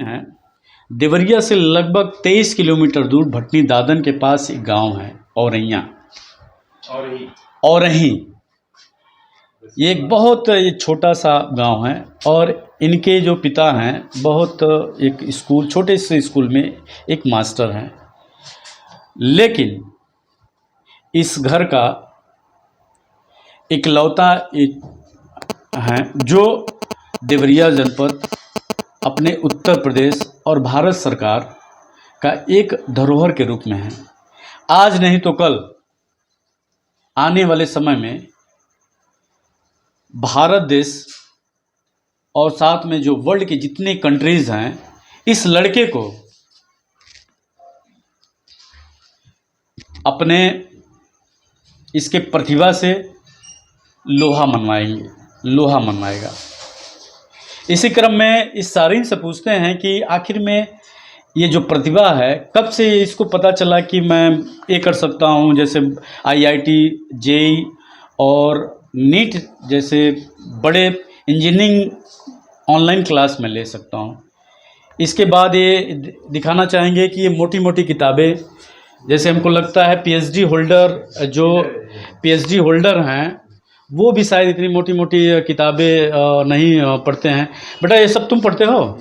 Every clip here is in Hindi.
है। देवरिया से लगभग 23 किलोमीटर दूर भटनी दादन के पास एक गांव है औरैया। औरही ये एक बहुत ये छोटा सा गांव है और इनके जो पिता हैं बहुत एक स्कूल, छोटे से स्कूल में एक मास्टर हैं। लेकिन इस घर का इकलौता एक हैं जो देवरिया जनपद अपने उत्तर प्रदेश और भारत सरकार का एक धरोहर के रूप में है। आज नहीं तो कल आने वाले समय में भारत देश और साथ में जो वर्ल्ड के जितने कंट्रीज़ हैं इस लड़के को अपने इसके प्रतिभा से लोहा मनवाएगा। इसी क्रम में इस सारिन से पूछते हैं कि आखिर में ये जो प्रतिभा है कब से इसको पता चला कि मैं ये कर सकता हूँ, जैसे IIT, JEE और नीट जैसे बड़े इंजीनियरिंग ऑनलाइन क्लास में ले सकता हूँ। इसके बाद ये दिखाना चाहेंगे कि ये मोटी मोटी किताबें, जैसे हमको लगता है PhD होल्डर हैं वो भी शायद इतनी मोटी मोटी किताबें नहीं पढ़ते हैं। बेटा ये सब तुम पढ़ते हो,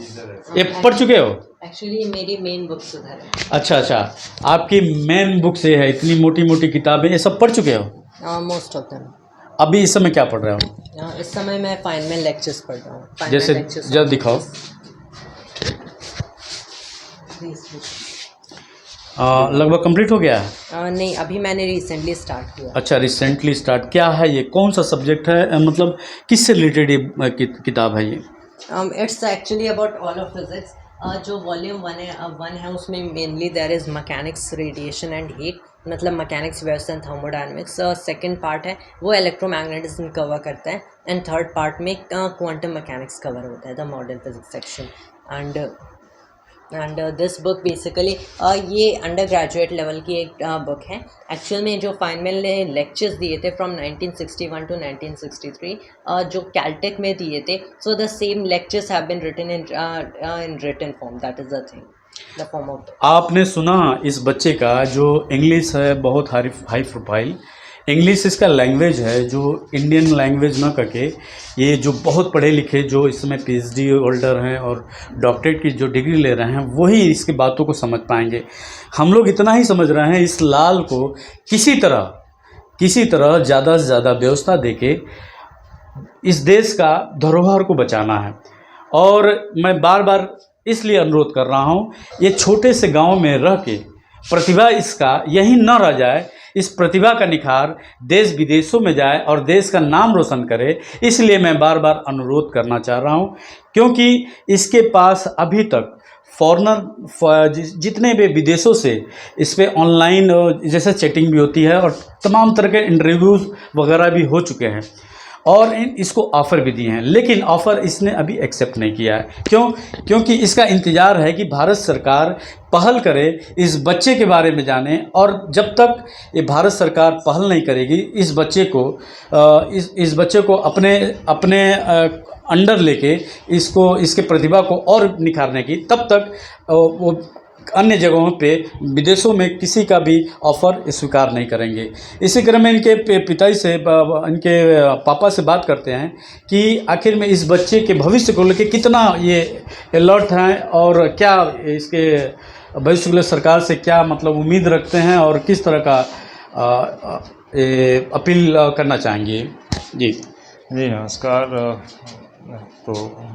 ये पढ़ चुके हो? एक्चुअली मेरी मेन बुक्स उधर है। अच्छा, आपकी मेन बुक से है इतनी मोटी मोटी किताबें, ये सब पढ़ चुके हो? Most of them. अभी इस समय क्या पढ़ रहे हो? इस समय मैं फाइनल लेक्चर्स पढ़ रहा हूँ। जैसे जल्द दिखाओ। लगभग कंप्लीट हो गया है? नहीं, अभी मैंने रिसेंटली स्टार्ट किया। अच्छा, रिसेंटली स्टार्ट। क्या है ये, कौन सा सब्जेक्ट है, मतलब किससे रिलेटेड ये किताब है ये? It's actually about all of physics. जो वॉल्यूम वन है उसमें mainly there is mechanics, radiation and heat, मतलब mechanics, waves and thermodynamics. Second part है वो इलेक्ट्रोमैग्नेटिज्म कवर करता है एंड थर्ड पार्ट में क्वांटम मैकेनिक्स कवर होता है, the modern physics section. And this book basically ये अंडर ग्रेजुएट लेवल की एक बुक है। एक्चुअल में जो फाइनल ने लेक्चर्स दिए थे फ्रॉम 1961 टू 1963 जो कैलटेक में दिए थे, so the same lectures have been written in written form, that is the thing, the form of. आपने सुना इस बच्चे का जो इंग्लिश है बहुत हाई प्रोफाइल इंग्लिश इसका लैंग्वेज है, जो इंडियन लैंग्वेज ना करके ये जो बहुत पढ़े लिखे जो इस समय PhD होल्डर हैं और डॉक्टरेट की जो डिग्री ले रहे हैं वही इसकी बातों को समझ पाएंगे। हम लोग इतना ही समझ रहे हैं, इस लाल को किसी तरह ज़्यादा से ज़्यादा व्यवस्था देके इस देश का धरोहर को बचाना है। और मैं बार बार इसलिए अनुरोध कर रहा हूँ, ये छोटे से गाँव में रह के प्रतिभा इसका यहीं न रह जाए, इस प्रतिभा का निखार देश विदेशों में जाए और देश का नाम रोशन करे। इसलिए मैं बार बार अनुरोध करना चाह रहा हूँ, क्योंकि इसके पास अभी तक फॉरेनर जितने भी विदेशों से इस पर ऑनलाइन जैसे चैटिंग भी होती है और तमाम तरह के इंटरव्यूज़ वगैरह भी हो चुके हैं और इसको ऑफ़र भी दिए हैं, लेकिन ऑफ़र इसने अभी एक्सेप्ट नहीं किया है। क्योंकि इसका इंतज़ार है कि भारत सरकार पहल करे, इस बच्चे के बारे में जाने, और जब तक ये भारत सरकार पहल नहीं करेगी इस बच्चे को अपने अंडर लेके इसके प्रतिभा को और निखारने की, तब तक वो अन्य जगहों पे विदेशों में किसी का भी ऑफ़र स्वीकार नहीं करेंगे। इसी क्रम में इनके पिताजी से, इनके पापा से बात करते हैं कि आखिर में इस बच्चे के भविष्य को लेकर कितना ये अलर्ट हैं और क्या इसके भविष्य के लिए सरकार से क्या मतलब उम्मीद रखते हैं और किस तरह का अपील करना चाहेंगे। जी नमस्कार। तो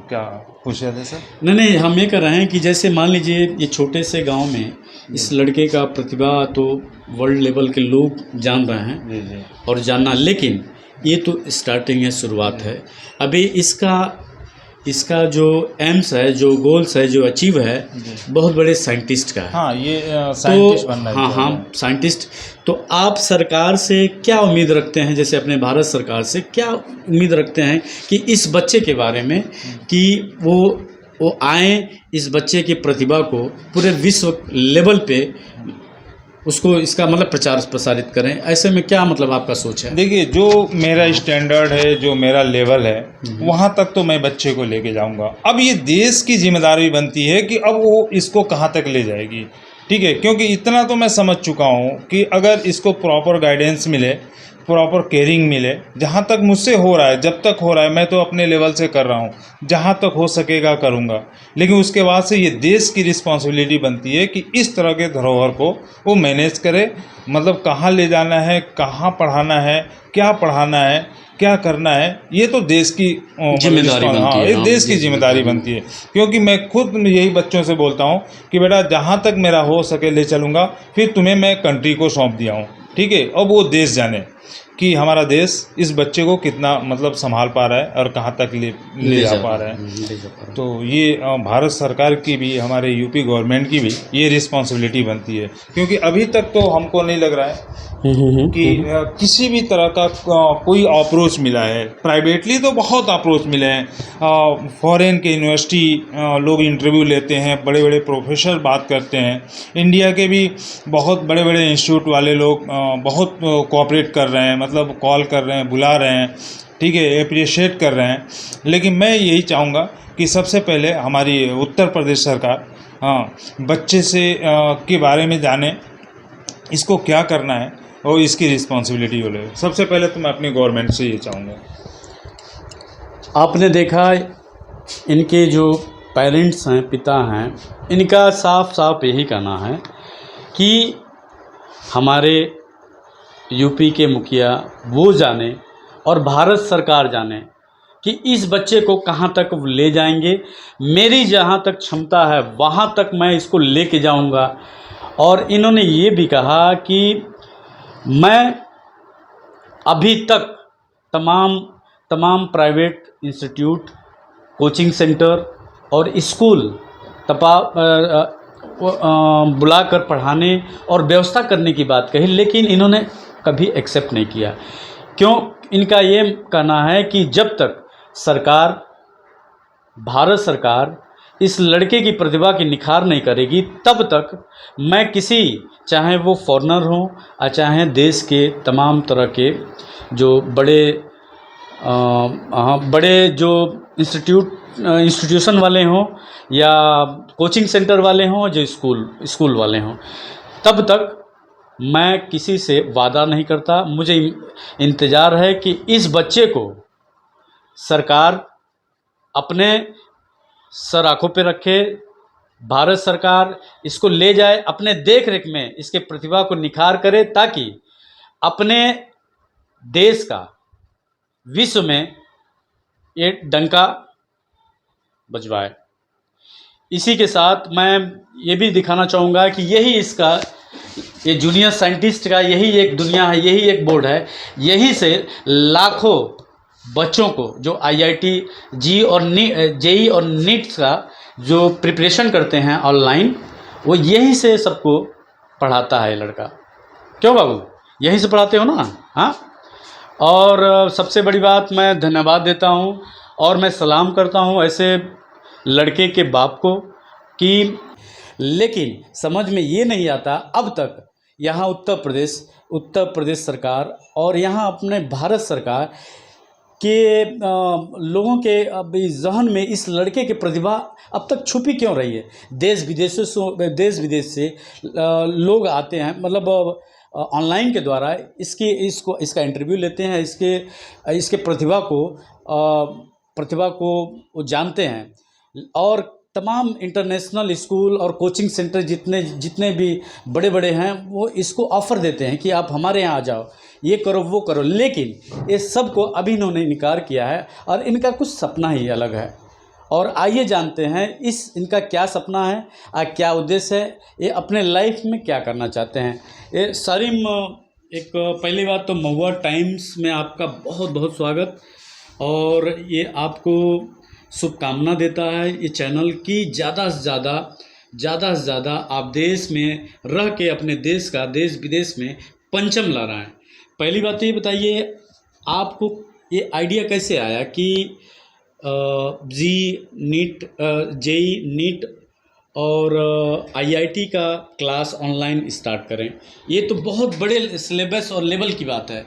क्या पूछ रहे थे सर? नहीं, हम ये कर रहे हैं कि जैसे मान लीजिए ये छोटे से गांव में इस लड़के का प्रतिभा तो वर्ल्ड लेवल के लोग जान रहे हैं जी। और जानना, लेकिन ये तो स्टार्टिंग है, शुरुआत है। अभी इसका जो एम्स है, जो गोल्स है, जो अचीव है, बहुत बड़े साइंटिस्ट का है। हाँ, ये साइंटिस्ट बनना है। हाँ, साइंटिस्ट। तो आप सरकार से क्या उम्मीद रखते हैं, जैसे अपने भारत सरकार से क्या उम्मीद रखते हैं कि इस बच्चे के बारे में कि वो आए, इस बच्चे की प्रतिभा को पूरे विश्व लेवल पे उसको इसका मतलब प्रचार प्रसारित करें, ऐसे में क्या मतलब आपका सोच है? देखिए, जो मेरा स्टैंडर्ड है, जो मेरा लेवल है, वहाँ तक तो मैं बच्चे को लेके जाऊँगा। अब ये देश की जिम्मेदारी बनती है कि अब वो इसको कहाँ तक ले जाएगी, ठीक है। क्योंकि इतना तो मैं समझ चुका हूँ कि अगर इसको प्रॉपर गाइडेंस मिले, प्रॉपर केयरिंग मिले, जहाँ तक मुझसे हो रहा है, जब तक हो रहा है मैं तो अपने लेवल से कर रहा हूँ, जहाँ तक हो सकेगा करूँगा। लेकिन उसके बाद से ये देश की रिस्पॉन्सिबिलिटी बनती है कि इस तरह के धरोहर को वो मैनेज करे, मतलब कहाँ ले जाना है, कहाँ पढ़ाना है, क्या पढ़ाना है, क्या करना है, ये तो देश की जिम्मेदारी बनती हाँ, है। ये हाँ, देश की जिम्मेदारी बनती है। क्योंकि मैं खुद यही बच्चों से बोलता हूँ कि बेटा जहाँ तक मेरा हो सके ले चलूँगा, फिर तुम्हें मैं कंट्री को सौंप दिया हूँ, ठीक है। अब वो देश जाने कि हमारा देश इस बच्चे को कितना मतलब संभाल पा रहा है और कहाँ तक ले जा पा रहा है। ले जा पा रहा है। तो ये भारत सरकार की भी, हमारे यूपी गवर्नमेंट की भी ये रिस्पॉन्सिबिलिटी बनती है। क्योंकि अभी तक तो हमको नहीं लग रहा है कि किसी भी तरह का कोई अप्रोच मिला है। प्राइवेटली तो बहुत अप्रोच मिले हैं, फॉरेन के यूनिवर्सिटी लोग इंटरव्यू लेते हैं, बड़े बड़े प्रोफेसर बात करते हैं, इंडिया के भी बहुत बड़े बड़े इंस्टीट्यूट वाले लोग बहुत कोऑपरेट कर रहे हैं, मतलब कॉल कर रहे हैं, बुला रहे हैं, ठीक है, अप्रिशिएट कर रहे हैं। लेकिन मैं यही चाहूँगा कि सबसे पहले हमारी उत्तर प्रदेश सरकार बच्चे से के बारे में जाने, इसको क्या करना है और इसकी रिस्पॉन्सिबिलिटी हो ले। सबसे पहले तो मैं अपनी गवर्नमेंट से ये चाहूँगा। आपने देखा इनके जो पेरेंट्स हैं, पिता हैं, इनका साफ साफ यही कहना है कि हमारे यूपी के मुखिया वो जाने और भारत सरकार जाने कि इस बच्चे को कहाँ तक ले जाएंगे। मेरी जहाँ तक क्षमता है वहाँ तक मैं इसको लेके जाऊँगा। और इन्होंने ये भी कहा कि मैं अभी तक तमाम प्राइवेट इंस्टीट्यूट, कोचिंग सेंटर और स्कूल बुलाकर पढ़ाने और व्यवस्था करने की बात कही, लेकिन इन्होंने कभी एक्सेप्ट नहीं किया। क्यों? इनका ये कहना है कि जब तक भारत सरकार इस लड़के की प्रतिभा की निखार नहीं करेगी, तब तक मैं किसी, चाहे वो फॉरेनर हो या चाहे देश के तमाम तरह के जो बड़े जो इंस्टीट्यूशन वाले हों या कोचिंग सेंटर वाले हों, जो स्कूल वाले हों, तब तक मैं किसी से वादा नहीं करता। मुझे इंतज़ार है कि इस बच्चे को सरकार अपने सर आँखों पे रखे, भारत सरकार इसको ले जाए, अपने देख रेख में इसके प्रतिभा को निखार करे, ताकि अपने देश का विश्व में ये डंका बजवाए। इसी के साथ मैं ये भी दिखाना चाहूँगा कि ये जूनियर साइंटिस्ट का यही एक दुनिया है, यही एक बोर्ड है। यही से लाखों बच्चों को जो IIT और JEE और नीट्स का जो प्रिपरेशन करते हैं ऑनलाइन, वो यहीं से सबको पढ़ाता है ये लड़का। क्यों बाबू, यहीं से पढ़ाते हो ना? हाँ। और सबसे बड़ी बात, मैं धन्यवाद देता हूँ और मैं सलाम करता हूँ ऐसे लड़के के बाप को कि, लेकिन समझ में ये नहीं आता अब तक यहाँ उत्तर प्रदेश सरकार और यहाँ अपने भारत सरकार के लोगों के अब जहन में इस लड़के की प्रतिभा अब तक छुपी क्यों रही है। देश विदेश से लोग आते हैं, मतलब ऑनलाइन के द्वारा इसका इंटरव्यू लेते हैं, इसके प्रतिभा को वो जानते हैं। और तमाम इंटरनेशनल स्कूल और कोचिंग सेंटर जितने भी बड़े हैं, वो इसको ऑफ़र देते हैं कि आप हमारे यहाँ आ जाओ, ये करो वो करो। लेकिन ये सब को अभी इन्होंने इनकार किया है और इनका कुछ सपना ही अलग है। और आइए जानते हैं इनका क्या सपना है और क्या उद्देश्य है, ये अपने लाइफ में क्या करना चाहते हैं। ये सारिम, एक पहली बात तो महुआ टाइम्स में आपका बहुत बहुत स्वागत, और ये आपको शुभकामना देता है ये चैनल की ज़्यादा से ज़्यादा आप देश में रह के अपने देश का देश विदेश में पंचम ला रहा है। पहली बात तो ये बताइए, आपको ये आइडिया कैसे आया कि JEE नीट और आईआईटी का क्लास ऑनलाइन स्टार्ट करें, ये तो बहुत बड़े सिलेबस और लेवल की बात है।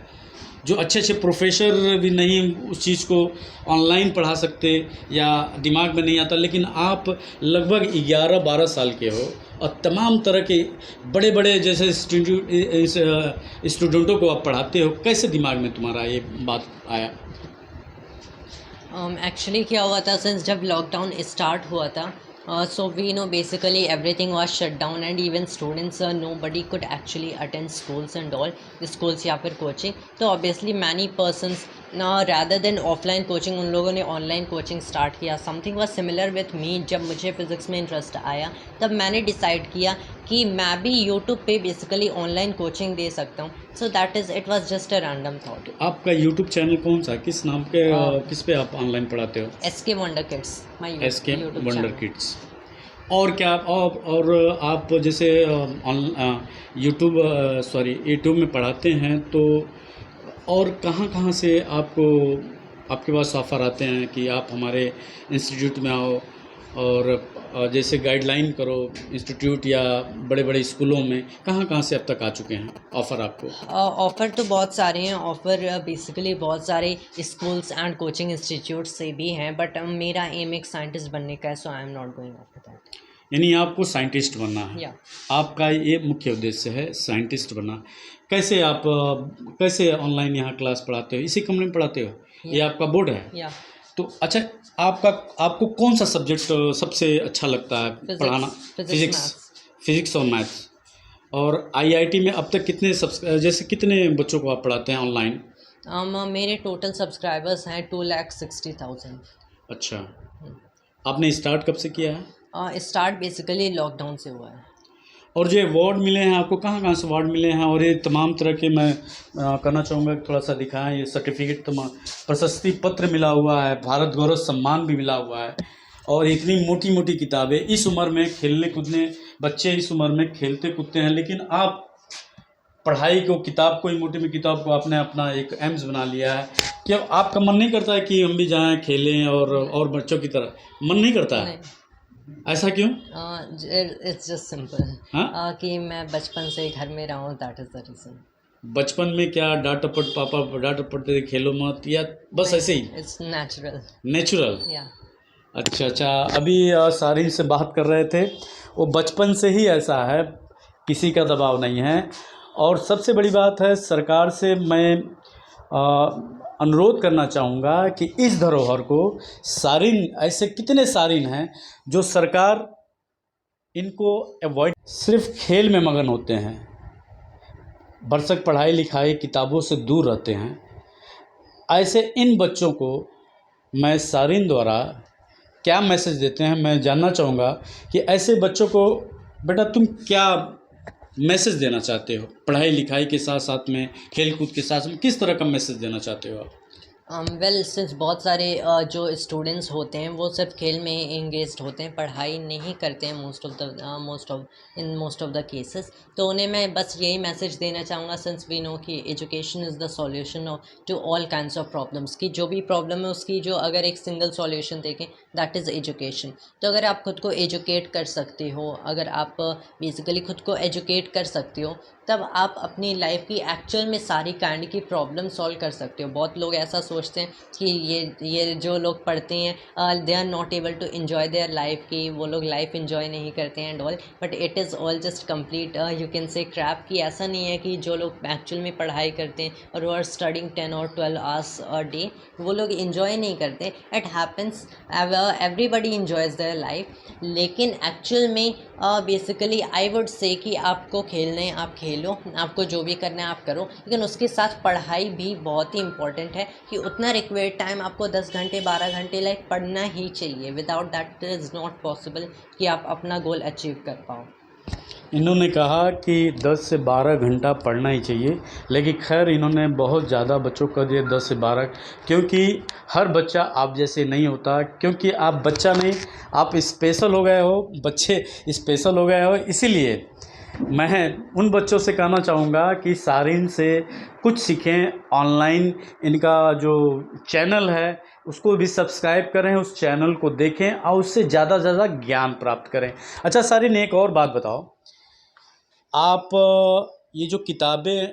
जो अच्छे अच्छे प्रोफेसर भी नहीं उस चीज़ को ऑनलाइन पढ़ा सकते या दिमाग में नहीं आता, लेकिन आप लगभग 11-12 साल के हो और तमाम तरह के बड़े बड़े जैसे स्टूडेंटों को आप पढ़ाते हो। कैसे दिमाग में तुम्हारा ये बात आया? एक्चुअली क्या हुआ था, सिंस जब लॉकडाउन स्टार्ट हुआ था, so we know basically everything was shut down and even students nobody could actually attend schools and all schools या फिर कोचिंग। तो obviously many persons rather than offline coaching, उन लोगों ने ऑनलाइन कोचिंग स्टार्ट किया। Something was similar with me. जब मुझे फिज़िक्स में इंटरेस्ट आया तब मैंने डिसाइड किया कि मैं भी यूट्यूब पे बेसिकली ऑनलाइन कोचिंग दे सकता हूँ। So that is it was just a random thought. आपका यूट्यूब चैनल कौन सा, किस नाम के किस पे आप ऑनलाइन पढ़ाते हो? SK wonder kids, my SK wonder kids. और क्या और आप जैसे यूट्यूब में पढ़ाते हैं तो और कहाँ कहाँ से आपके पास ऑफ़र आते हैं कि आप हमारे इंस्टीट्यूट में आओ और जैसे गाइडलाइन करो इंस्टीट्यूट या बड़े बड़े स्कूलों में, कहाँ कहाँ से अब तक आ चुके हैं ऑफ़र आपको? ऑफ़र तो बहुत सारे हैं। ऑफ़र बेसिकली बहुत सारे स्कूल्स एंड कोचिंग इंस्टीट्यूट से भी हैं, बट मेरा एम एक साइंटिस्ट बनने का है, so I am not going after that. यानी आपको साइंटिस्ट बनना है? या आपका ये मुख्य उद्देश्य है साइंटिस्ट बनना। कैसे आप कैसे ऑनलाइन यहाँ क्लास पढ़ाते हो? इसी कमरे में पढ़ाते हो? ये आपका बोर्ड है? या तो अच्छा, आपको कौन सा सब्जेक्ट सबसे अच्छा लगता है पढ़ाना? फिजिक्स और मैथ्स। और आईआईटी में अब तक कितने बच्चों को आप पढ़ाते हैं ऑनलाइन? मेरे टोटल सब्सक्राइबर्स हैं 2,60,000। अच्छा, आपने स्टार्ट कब से किया है? स्टार्ट बेसिकली लॉकडाउन से हुआ है। और जो अवार्ड मिले हैं आपको, कहाँ कहाँ से अवार्ड मिले हैं? और ये तमाम तरह के मैं कहना चाहूँगा कि थोड़ा सा दिखाएं। ये सर्टिफिकेट, प्रशस्ति पत्र मिला हुआ है, भारत गौरव सम्मान भी मिला हुआ है, और इतनी मोटी मोटी किताबें। इस उम्र में खेलने कूदने, बच्चे इस उम्र में खेलते कूदते हैं, लेकिन आप पढ़ाई को, किताब को, मोटी में किताब को आपने अपना एक एम्स बना लिया है। क्या आपका मन नहीं करता है कि हम भी जाएँ खेलें और बच्चों की तरह? मन नहीं करता है? ऐसा क्यों? इट्स जस्ट सिंपल कि मैं बचपन से घर में रहा हूँ, दैट इज़ द रीज़न। बचपन में क्या डांट टपट, पापा डांट टपटते थे खेलो मत, या बस ऐसे ही? It's natural. नेचुरल। अच्छा, अभी सारिन से बात कर रहे थे, वो बचपन से ही ऐसा है, किसी का दबाव नहीं है। और सबसे बड़ी बात है, सरकार से मैं अनुरोध करना चाहूँगा कि इस धरोहर को, सारिन, ऐसे कितने सारिन हैं जो सरकार इनको अवॉइड, सिर्फ खेल में मगन होते हैं, भरसक पढ़ाई लिखाई किताबों से दूर रहते हैं। ऐसे इन बच्चों को मैं सारिन द्वारा क्या मैसेज देते हैं, मैं जानना चाहूँगा कि ऐसे बच्चों को बेटा तुम क्या मैसेज देना चाहते हो? पढ़ाई लिखाई के साथ साथ में, खेल कूद के साथ में, किस तरह का मैसेज देना चाहते हो आप? वेल, सिंस बहुत सारे जो स्टूडेंट्स होते हैं वो सिर्फ खेल में इंगेज्ड होते हैं, पढ़ाई नहीं करते हैं मोस्ट ऑफ द केसेस। तो उन्हें मैं बस यही मैसेज देना चाहूँगा, सिंस वी नो कि education is the solution to all kinds of problems, की जो भी प्रॉब्लम है उसकी जो अगर एक सिंगल सॉल्यूशन देखें, दैट इज़ एजुकेशन। तो अगर आप खुद को एजुकेट कर सकते हो, अगर आप बेसिकली खुद को एजुकेट कर सकते हो, तब आप अपनी लाइफ की एक्चुअल में सारी काइंड की प्रॉब्लम सॉल्व कर सकते हो। बहुत लोग ऐसा सोचते हैं कि ये जो लोग पढ़ते हैं they are not able to enjoy their life, कि वो लोग लाइफ इन्जॉय नहीं करते हैं and all, but it is all just complete you can say crap. कि ऐसा नहीं है कि जो लोग एक्चुअल में पढ़ाई करते हैं और वो आर स्टडिंग 10 और 12 आवर्स अ डे, वो लोग इन्जॉय नहीं करते। It happens, everybody enjoys their life, लेकिन एक्चुअल में बेसिकली आई वुड से कि आपको खेलना है आप खेलो, आपको जो भी करना है आप करो, लेकिन उसके साथ पढ़ाई भी बहुत ही इंपॉर्टेंट है कि उतना रिक्वायर्ड टाइम आपको 10 घंटे 12 घंटे लाइक पढ़ना ही चाहिए। Without that it is not possible कि आप अपना गोल अचीव कर पाओ। इन्होंने कहा कि 10 से 12 घंटा पढ़ना ही चाहिए, लेकिन खैर इन्होंने बहुत ज़्यादा बच्चों को दिए 10 से 12, क्योंकि हर बच्चा आप जैसे नहीं होता, क्योंकि आप बच्चा नहीं, आप स्पेशल हो गए हो, बच्चे स्पेशल हो गए हो। इसीलिए मैं उन बच्चों से कहना चाहूँगा कि सारिन से कुछ सीखें। ऑनलाइन इनका जो चैनल है उसको भी सब्सक्राइब करें, उस चैनल को देखें और उससे ज़्यादा से ज़्यादा ज्ञान प्राप्त करें। अच्छा सारिन, एक और बात बताओ, आप ये जो किताबें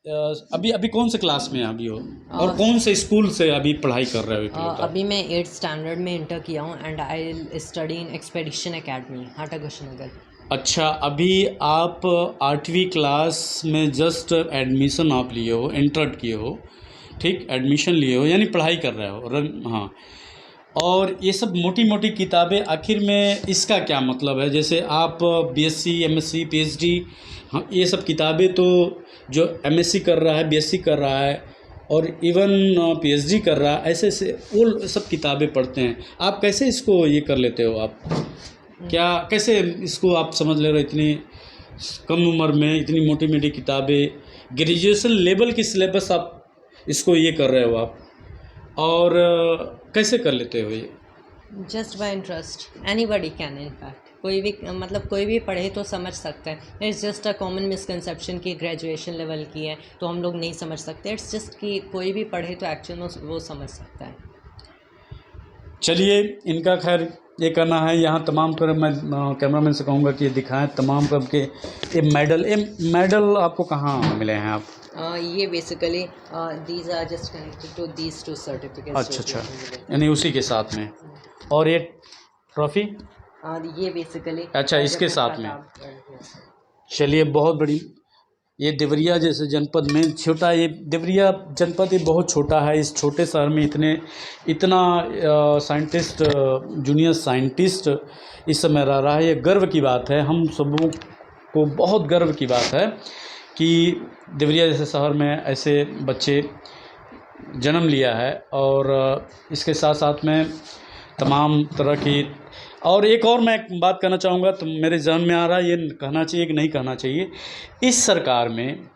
अभी अभी कौन से क्लास में अभी हो और कौन से स्कूल से अभी पढ़ाई कर रहे हो? अभी मैं 8th स्टैंडर्ड में इंटर किया हूँ and I study in expedition academy Hata Kushinagar. अच्छा, अभी आप 8वीं क्लास में जस्ट एडमिशन आप लिए हो, इंटर किए हो, ठीक, एडमिशन लिए हो यानी पढ़ाई कर रहे हो। हाँ, और ये सब मोटी मोटी किताबें, आखिर में इसका क्या मतलब है? जैसे आप बीएससी, एमएससी, पीएचडी, हाँ, ये सब किताबें तो जो एमएससी कर रहा है, बीएससी कर रहा है और इवन पीएचडी कर रहा है, ऐसे ऐसे वो सब किताबें पढ़ते हैं। आप कैसे इसको ये कर लेते हो? आप क्या कैसे इसको आप समझ ले रहे हो? इतनी कम उम्र में इतनी मोटी मोटी किताबें, ग्रेजुएशन लेवल की सिलेबस आप इसको ये कर रहे हो आप, और कैसे कर लेते हो ये? Just by interest, anybody can in fact, कोई भी मतलब कोई भी पढ़े तो समझ सकता है। It's just a common misconception कि ग्रेजुएशन लेवल की है तो हम लोग नहीं समझ सकते। इट्स जस्ट कि कोई भी पढ़े तो एक्चुअल में वो समझ सकता है। चलिए, इनका खैर ये करना है। यहाँ तमाम कर मैं कैमरामैन से कहूँगा कि ये दिखाएं तमाम कर के ये मेडल आपको कहाँ मिले हैं आप? ये basically these are just connected to these two certificates. अच्छा, यानी उसी के साथ में। और ये ट्रॉफी? ये बेसिकली अच्छा, इसके साथ में। चलिए, बहुत बड़ी। ये देवरिया जैसे जनपद में छोटा, ये देवरिया जनपद ये बहुत छोटा है। इस छोटे शहर में इतना साइंटिस्ट, जूनियर साइंटिस्ट इस समय रह रहा है। ये गर्व की बात है, हम सबों को बहुत गर्व की बात है कि देवरिया जैसे शहर में ऐसे बच्चे जन्म लिया है। और इसके साथ साथ में तमाम तरह की, और एक और मैं बात कहना चाहूँगा, तो मेरे जहन में आ रहा है, ये कहना चाहिए कि नहीं कहना चाहिए। इस सरकार में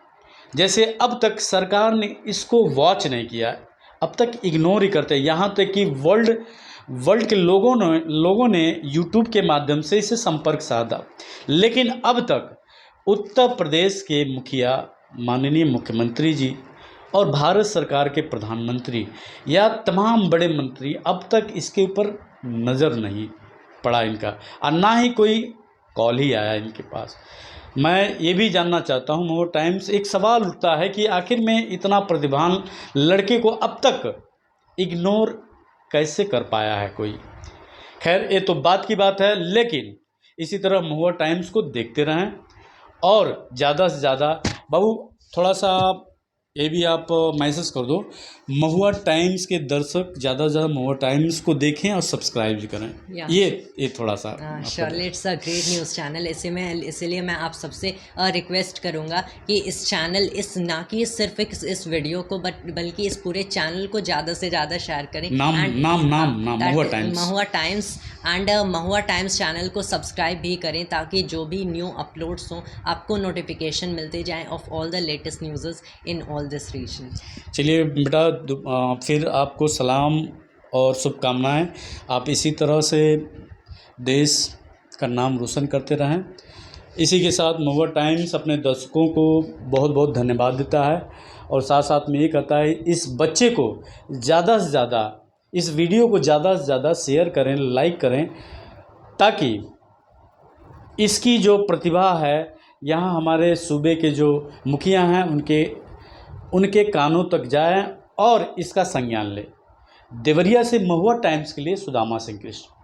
जैसे अब तक सरकार ने इसको वॉच नहीं किया, अब तक इग्नोर ही करते हैं। यहाँ तक कि वर्ल्ड के लोगों ने यूट्यूब के माध्यम से इसे संपर्क साधा, लेकिन अब तक उत्तर प्रदेश के मुखिया, माननीय मुख्यमंत्री जी और भारत सरकार के प्रधानमंत्री या तमाम बड़े मंत्री अब तक इसके ऊपर नज़र नहीं पड़ा इनका, और ना ही कोई कॉल ही आया इनके पास। मैं ये भी जानना चाहता हूँ, महुआ टाइम्स, एक सवाल उठता है कि आखिर में इतना प्रतिभावान लड़के को अब तक इग्नोर कैसे कर पाया है कोई? खैर, ये तो बात की बात है, लेकिन इसी तरह महुआ टाइम्स को देखते रहें और ज़्यादा से ज़्यादा, बाबू थोड़ा सा ये भी आप मैसेज कर दो, महुआ टाइम्स के दर्शक ज़्यादा से ज़्यादा महुआ टाइम्स को देखें और सब्सक्राइब भी करें। ये थोड़ा सा surely it's a great news channel. इसीलिए मैं आप सबसे रिक्वेस्ट करूँगा कि इस चैनल, ना कि सिर्फ इस वीडियो को बल्कि इस पूरे चैनल को ज़्यादा से ज़्यादा शेयर करें। नाम Mahua times and Mahua times channel को सब्सक्राइब भी करें, ताकि जो भी न्यू अपलोड्स हों आपको नोटिफिकेशन मिलते जाएँ of all the latest news in all this region. चलिए बेटा, फिर आपको सलाम और शुभकामनाएं। आप इसी तरह से देश का नाम रोशन करते रहें। इसी के साथ महुआ टाइम्स अपने दर्शकों को बहुत बहुत धन्यवाद देता है और साथ साथ में ये कहता है, इस बच्चे को ज़्यादा से ज़्यादा, इस वीडियो को ज़्यादा से ज़्यादा शेयर करें, लाइक करें, ताकि इसकी जो प्रतिभा है यहाँ हमारे सूबे के जो मुखिया हैं उनके कानों तक जाए और इसका संज्ञान ले। देवरिया से महुआ टाइम्स के लिए सुदामा सिंह कृष्ण।